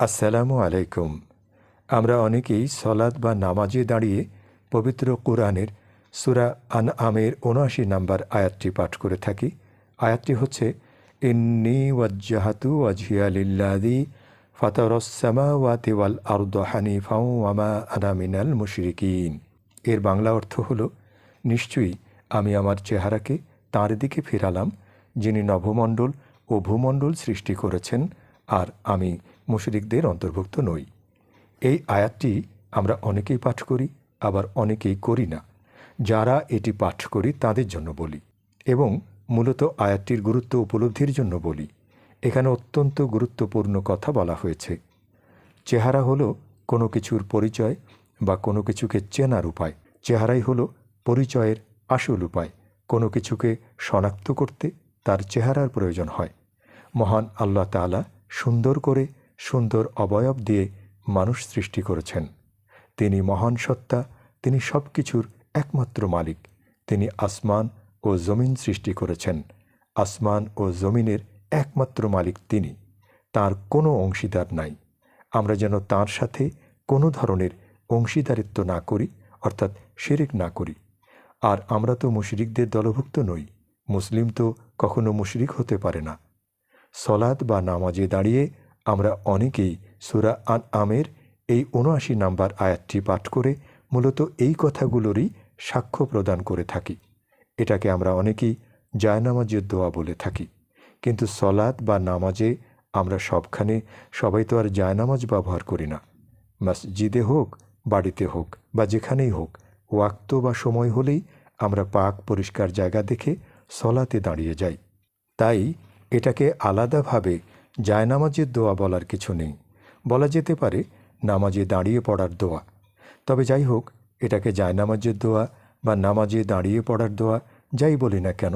আসসালামু আলাইকুম। আমরা অনেকেই সলাত বা নামাজে দাঁড়িয়ে পবিত্র কোরআনের সূরা আনআমের ৭৯ নম্বর আয়াতটি পাঠ করে থাকি। আয়াতটি হচ্ছে, ইন্নী ওয়াজ্জাহাতু ওয়াজহিয়া লিল্লাযী ফাতারাস সামাওয়াতি ওয়াল আরদা হানিফাও ওয়া মা আনা মিনাল মুশরিকিন। এর বাংলা অর্থ হলো, নিশ্চয়ই আমি আমার চেহারাকে তাঁর দিকে ফিরালাম, যিনি নভমণ্ডল ও ভূমণ্ডল সৃষ্টি করেছেন, আর আমি মুশরিকদের অন্তর্ভুক্ত নই। এই আয়াতটি আমরা অনেকেই পাঠ করি, আবার অনেকেই করি না। যারা এটি পাঠ করি তাদের জন্য বলি, এবং মূলত আয়াতটির গুরুত্ব উপলব্ধির জন্য বলি। এখানে অত্যন্ত গুরুত্বপূর্ণ কথা বলা হয়েছে। চেহারা হলো কোনো কিছুর পরিচয় বা কোনো কিছুকে চেনার উপায়। চেহারাই হলো পরিচয়ের আসল উপায়। কোনো কিছুকে শনাক্ত করতে তার চেহারার প্রয়োজন হয়। মহান আল্লাহ তাআলা সুন্দর করে সুন্দর অবয়ব দিয়ে মানুষ সৃষ্টি করেছেন। তিনি মহান সত্তা, তিনি সব কিছুর একমাত্র মালিক। তিনি আসমান ও জমিন সৃষ্টি করেছেন। আসমান ও জমিনের একমাত্র মালিক তিনি, তার কোনো অংশীদার নাই। আমরা যেন তাঁর সাথে কোনো ধরনের অংশীদারিত্ব না করি, অর্থাৎ শিরক না করি। আর আমরা তো মুশরিকদের দলভুক্ত নই। মুসলিম তো কখনো মুশরিক হতে পারে না। সলাত বা নামাজে দাঁড়িয়ে আমরা অনেকেই সূরা আনআমের এই ৭৯ নম্বর আয়াতটি পাঠ করে মূলত এই কথাগুলোরই সাক্ষ্য প্রদান করে থাকি। এটাকে আমরা অনেকেই জায়নামাজের দোয়া বলে থাকি। কিন্তু সলাত বা নামাজে আমরা সবাই তো আর জায়নামাজ ব্যবহার করি না। মসজিদে হোক, বাড়িতে হোক বা যেখানেই হোক, ওয়াক্ত বা সময় হলেই আমরা পাক পরিষ্কার জায়গা দেখে সলাতে দাঁড়িয়ে যাই। তাই এটাকে আলাদাভাবে জায়নামাজের দোয়া বলার কিছু নেই। বলা যেতে পারে নামাজে দাঁড়িয়ে পড়ার দোয়া। তবে যাই হোক, এটাকে জায়নামাজের দোয়া বা নামাজে দাঁড়িয়ে পড়ার দোয়া যাই বলি না কেন,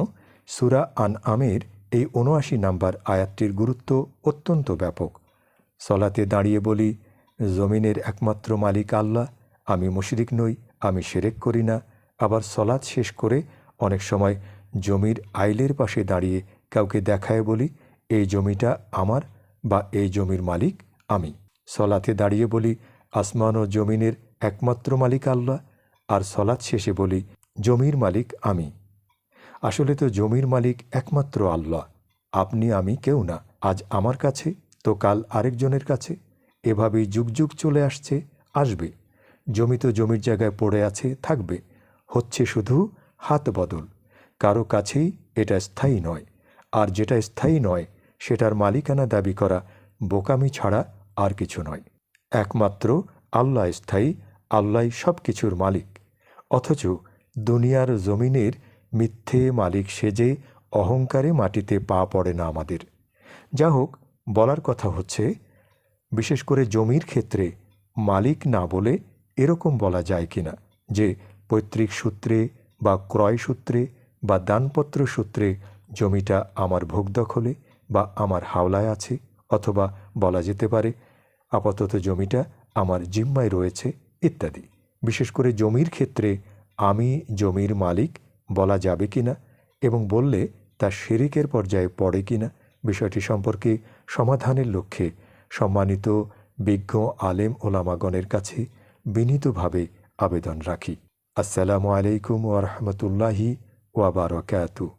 সূরা আনআমের এই ৭৯ নম্বর আয়াতটির গুরুত্ব অত্যন্ত ব্যাপক। সলাতে দাঁড়িয়ে বলি, জমিনের একমাত্র মালিক আল্লাহ, আমি মুশরিক নই, আমি শিরক করি না। আবার সলাত শেষ করে অনেক সময় জমির আইলের পাশে দাঁড়িয়ে কাউকে দেখায় বলি, এই জমিটা আমার, বা এই জমির মালিক আমি। সলাতে দাঁড়িয়ে বলি, আসমান ও জমিনের একমাত্র মালিক আল্লাহ, আর সলাত শেষে বলি, জমির মালিক আমি। আসলে তো জমির মালিক একমাত্র আল্লাহ। আপনি আমি কেউ না। আজ আমার কাছে তো কাল আরেকজনের কাছে। এভাবেই যুগ যুগ চলে আসছে, আসবে। জমি তো জমির জায়গায় পড়ে আছে, থাকবে। হচ্ছে শুধু হাত বদল। কারো কাছেই এটা স্থায়ী নয়। আর যেটা স্থায়ী নয় সেটার মালিকানা দাবি করা বোকামি ছাড়া আর কিছু নয়। একমাত্র আল্লাহ স্থায়ী, আল্লাহই সব কিছুর মালিক। অথচ দুনিয়ার জমিনের মিথ্যে মালিক সেজে অহংকারে মাটিতে পা পড়ে না আমাদের। যা হোক, বলার কথা হচ্ছে, বিশেষ করে জমির ক্ষেত্রে মালিক না বলে এরকম বলা যায় কিনা যে পৈতৃক সূত্রে বা ক্রয় সূত্রে বা দানপত্র সূত্রে জমিটা আমার ভোগ দখলে বা আমার হাওলায় আছে, অথবা বলা যেতে পারে আপাতত জমিটা আমার জিম্মায় রয়েছে, ইত্যাদি। বিশেষ করে জমির ক্ষেত্রে আমি জমির মালিক বলা যাবে কিনা, এবং বললে তা শিরকের পর্যায়ে পড়ে কিনা, বিষয়টি সম্পর্কে সমাধানের লক্ষ্যে সম্মানিত বিজ্ঞ আলেম ওলামাগণের কাছে বিনীতভাবে আবেদন রাখি। আসসালামু আলাইকুম ওয়া রাহমাতুল্লাহি ওয়া বারাকাতুহু।